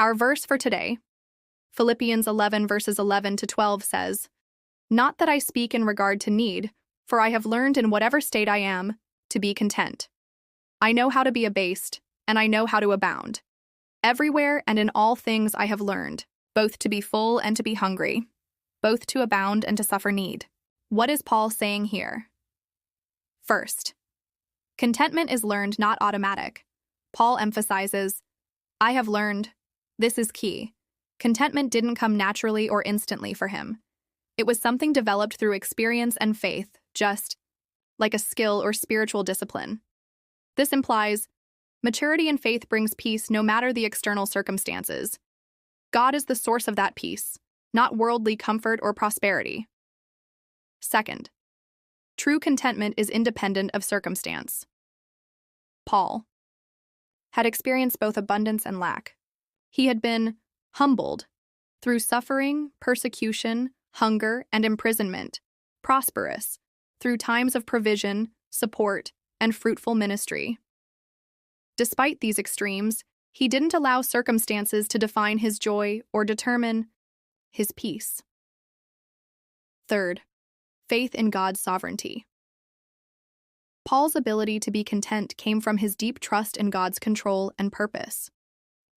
Our verse for today, Philippians 11 verses 11 to 12 says, "Not that I speak in regard to need, for I have learned in whatever state I am to be content. I know how to be abased, and I know how to abound. Everywhere and in all things I have learned, both to be full and to be hungry, both to abound and to suffer need." What is Paul saying here? First, contentment is learned, not automatic. Paul emphasizes, "I have learned." This is key. Contentment didn't come naturally or instantly for him. It was something developed through experience and faith, just like a skill or spiritual discipline. This implies maturity and faith brings peace no matter the external circumstances. God is the source of that peace, not worldly comfort or prosperity. Second, true contentment is independent of circumstance. Paul had experienced both abundance and lack. He had been humbled through suffering, persecution, hunger, and imprisonment, prosperous through times of provision, support, and fruitful ministry. Despite these extremes, he didn't allow circumstances to define his joy or determine his peace. Third, faith in God's sovereignty. Paul's ability to be content came from his deep trust in God's control and purpose.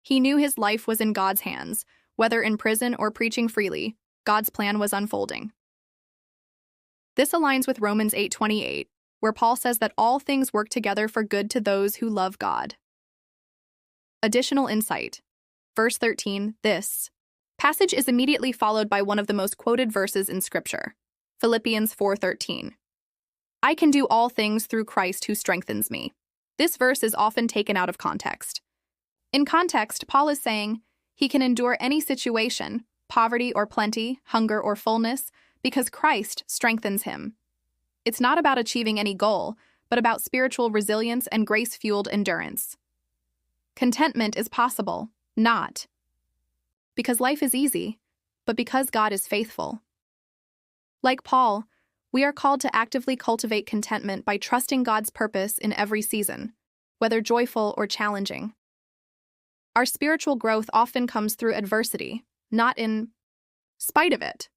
He knew his life was in God's hands. Whether in prison or preaching freely, God's plan was unfolding. This aligns with Romans 8:28, where Paul says that all things work together for good to those who love God. Additional insight. Verse 13, this passage is immediately followed by one of the most quoted verses in Scripture, Philippians 4:13. "I can do all things through Christ who strengthens me." This verse is often taken out of context. In context, Paul is saying he can endure any situation, poverty or plenty, hunger or fullness, because Christ strengthens him. It's not about achieving any goal, but about spiritual resilience and grace-fueled endurance. Contentment is possible, not because life is easy, but because God is faithful. Like Paul, we are called to actively cultivate contentment by trusting God's purpose in every season, whether joyful or challenging. Our spiritual growth often comes through adversity, not in spite of it.